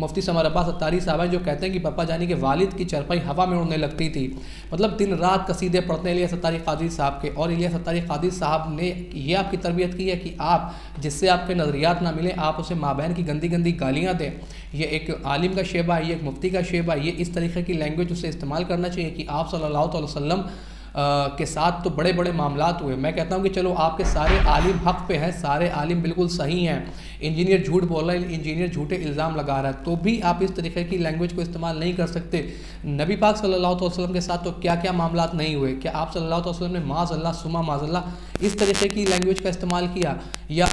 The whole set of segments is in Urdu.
مفتی سمر عباس اتاری صاحب ہیں جو کہتے ہیں کہ پپا جانی کے والد کی چرپائی ہوا میں اڑنے لگتی تھی. مطلب دن رات قصیدے پڑھتے ہیں الیاس اتاری قادری صاحب کے, اور الیاس اتاری قادری صاحب نے یہ آپ کی تربیت کی ہے کہ آپ جس سے آپ کے نظریات نہ ملیں آپ اسے مابین کی گندی گندی گالیاں دیں. یہ ایک عالم کا شیبہ ہے, یہ ایک مفتی کا شیبہ ہے, یہ اس طریقے کی لینگویج اسے استعمال کرنا چاہیے کہ آپ صلی اللہ علیہ وسلم کے ساتھ تو بڑے بڑے معاملات ہوئے. میں کہتا ہوں کہ چلو آپ کے سارے عالم حق پہ ہیں, سارے عالم بالکل صحیح ہیں, انجینئر جھوٹ بول رہا ہے, انجینئر جھوٹے الزام لگا رہا ہے, تو بھی آپ اس طریقے کی لینگویج کو استعمال نہیں کر سکتے. نبی پاک صلی اللہ علیہ وسلم کے ساتھ تو کیا کیا معاملات نہیں ہوئے, کیا آپ صلی اللہ علیہ وسلم نے معاذ اللہ ثم معاذ اللہ اس طریقے کی لینگویج کا استعمال کیا, یا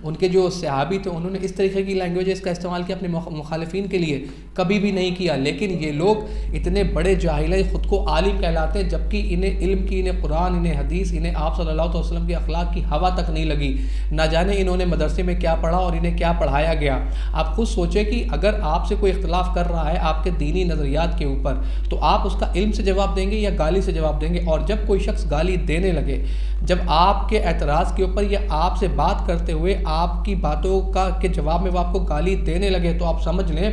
ان کے جو صحابی تھے انہوں نے اس طریقے کی لینگویج کا استعمال کیا اپنے مخالفین کے لیے؟ کبھی بھی نہیں کیا. لیکن یہ لوگ اتنے بڑے جاہل ہیں, خود کو عالم کہلاتے ہیں, جبکہ انہیں علم کی, انہیں قرآن, انہیں حدیث, انہیں آپ صلی اللہ علیہ وسلم کے اخلاق کی ہوا تک نہیں لگی. نہ جانے انہوں نے مدرسے میں کیا پڑھا اور انہیں کیا پڑھایا گیا. آپ خود سوچیں کہ اگر آپ سے کوئی اختلاف کر رہا ہے آپ کے دینی نظریات کے اوپر, تو آپ اس کا علم سے جواب دیں گے یا گالی سے جواب دیں گے؟ اور جب کوئی شخص گالی دینے لگے, جب آپ کے اعتراض کے اوپر یا آپ سے بات کرتے ہوئے آپ کی باتوں کے جواب میں وہ آپ کو گالی دینے لگے, تو آپ سمجھ لیں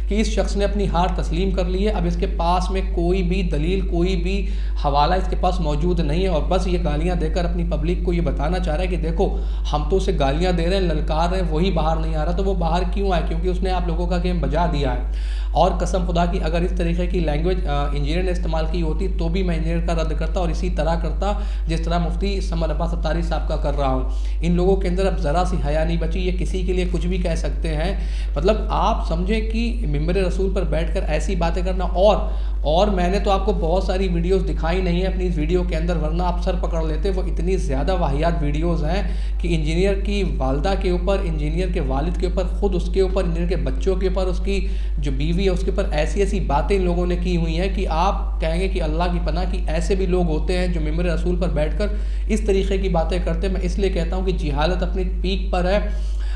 کہ اس شخص نے اپنی ہار تسلیم کر لی ہے. اب اس کے پاس میں کوئی بھی دلیل, کوئی بھی حوالہ اس کے پاس موجود نہیں ہے, اور بس یہ گالیاں دے کر اپنی پبلک کو یہ بتانا چاہ رہا ہے کہ دیکھو ہم تو اسے گالیاں دے رہے ہیں, للکار رہے ہیں, وہی باہر نہیں آ رہا. تو وہ باہر کیوں آئے؟ کیونکہ اس نے آپ لوگوں کا گیم بجا دیا ہے. اور قسم خدا کی اگر اس طریقے کی لینگویج انجینئر نے استعمال کی ہوتی تو بھی میں انجینئر کا رد کرتا, اور اسی طرح کرتا جس طرح مفتی سمر عباس اتاری صاحب کا کر رہا ہوں. ان لوگوں کے اندر اب ذرا سی حیا نہیں بچی, یہ کسی کے لیے کچھ بھی کہہ سکتے ہیں. مطلب آپ سمجھیں کہ ممبر رسول پر بیٹھ کر ایسی باتیں کرنا, اور میں نے تو آپ کو بہت ساری ویڈیوز دکھائی نہیں ہیں اپنی اس ویڈیو کے اندر, ورنہ آپ سر پکڑ لیتے. وہ اتنی زیادہ واہیات ویڈیوز ہیں کہ انجینئر کی والدہ کے اوپر, انجینئر کے والد کے اوپر, خود اس کے اوپر, انجینئر کے بچوں کے اوپر, اس کی جو بیوی ہے اس کے اوپر ایسی ایسی باتیں ان لوگوں نے کی ہوئی ہیں کہ آپ کہیں گے کہ اللہ کی پناہ کی ایسے بھی لوگ ہوتے ہیں جو ممبر رسول پر بیٹھ کر اس طریقے کی باتیں کرتے ہیں. میں اس لیے کہتا ہوں کہ جہالت اپنی پیک پر ہے,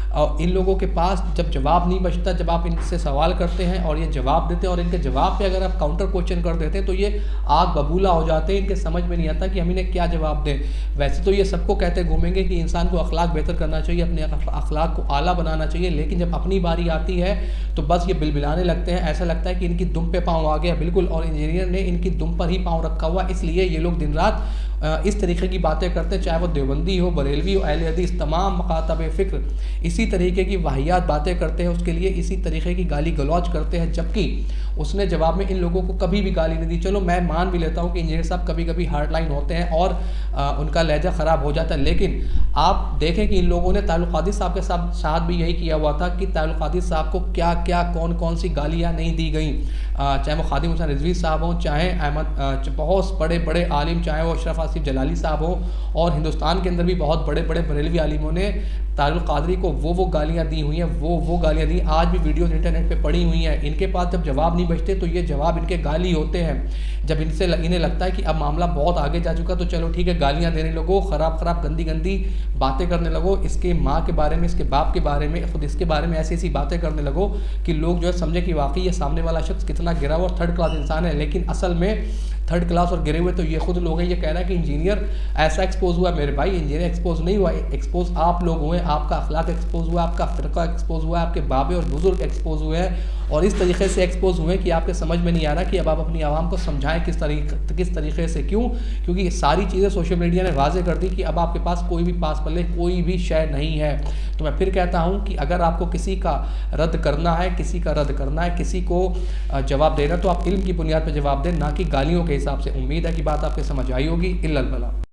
اور ان لوگوں کے پاس جب جواب نہیں بچتا, جب آپ ان سے سوال کرتے ہیں اور یہ جواب دیتے ہیں, اور ان کے جواب پہ اگر آپ کاؤنٹر کوشچن کر دیتے ہیں تو یہ آگ ببولا ہو جاتے ہیں. ان کے سمجھ میں نہیں آتا کہ ہم انہیں کیا جواب دیں. ویسے تو یہ سب کو کہتے گھومیں گے کہ انسان کو اخلاق بہتر کرنا چاہیے, اپنے اخلاق کو اعلیٰ بنانا چاہیے, لیکن جب اپنی باری آتی ہے تو بس یہ بلبلانے لگتے ہیں. ایسا لگتا ہے کہ ان کی دم پہ پاؤں آ گیا بالکل, اور انجینئر نے ان کی دم پر ہی پاؤں رکھا ہوا. اس لیے یہ لوگ دن رات اس طریقے کی باتیں کرتے ہیں, چاہے وہ دیوبندی ہو, بریلوی ہو, اہل حدیث, تمام مکاتب فکر اسی طریقے کی واہیات باتیں کرتے ہیں, اس کے لیے اسی طریقے کی گالی گلوچ کرتے ہیں, جبکہ اس نے جواب میں ان لوگوں کو کبھی بھی گالی نہیں دی. چلو میں مان بھی لیتا ہوں کہ انجینئر صاحب کبھی کبھی ہارڈ لائن ہوتے ہیں اور ان کا لہجہ خراب ہو جاتا ہے, لیکن آپ دیکھیں کہ ان لوگوں نے طاہر القادری صاحب کے ساتھ بھی یہی کیا ہوا تھا کہ طاہر القادری صاحب کو کیا کیا کون سی گالیاں نہیں دی گئیں, چاہے وہ خادم حسین رضوی صاحب ہوں, چاہے احمد بہت بڑے بڑے عالم, چاہے وہ اشرف آصف جلالی صاحب ہوں, اور ہندوستان کے اندر بھی بہت بڑے بڑے بریلوی عالموں نے طاہر القادری کو وہ گالیاں دی ہوئی ہیں, وہ گالیاں دی, آج بھی ویڈیوز انٹرنیٹ پہ پڑی ہوئی ہیں. ان کے پاس جب جواب نہیں بچتے تو یہ جواب ان کے گالی ہوتے ہیں. جب انہیں لگتا ہے کہ اب معاملہ بہت آگے جا چکا تو چلو ٹھیک ہے, گالیاں دینے لگو, خراب گندی باتیں کرنے لگو, اس کے ماں کے بارے میں, اس کے باپ کے بارے میں, خود اس کے بارے میں ایسی باتیں کرنے لگو کہ لوگ جو ہے سمجھے کہ واقعی یہ سامنے والا شخص کتنا گرا ہوا اور تھرڈ کلاس انسان ہے. لیکن اصل میں تھرڈ کلاس اور گرے ہوئے تو یہ خود لوگ ہیں. یہ کہہ رہا ہے کہ انجینئر ایسا ایکسپوز ہوا ہے. میرے بھائی انجینئر ایکسپوز نہیں ہوا, ایکسپوز آپ لوگ ہوئے, آپ کا اخلاق ایکسپوز ہوا, آپ کا فرقہ ایکسپوز ہوا, آپ کے بابے اور بزرگ ایکسپوز ہوئے ہیں, اور اس طریقے سے ایکسپوز ہوئے کہ آپ کے سمجھ میں نہیں آ رہا کہ اب آپ اپنی عوام کو سمجھائیں کس طریقے سے. کیوں؟ کیونکہ یہ ساری چیزیں سوشل میڈیا نے واضح کر دی کہ اب آپ کے پاس کوئی بھی پاس پلے کوئی بھی شے نہیں ہے. تو میں پھر کہتا ہوں کہ اگر آپ کو کسی کا رد کرنا ہے, کسی کو جواب دینا, تو آپ علم کی بنیاد پہ جواب دیں, نہ کہ گالیوں کے حساب سے. امید ہے کہ بات آپ کے سمجھ آئی ہوگی. الا البلاغ.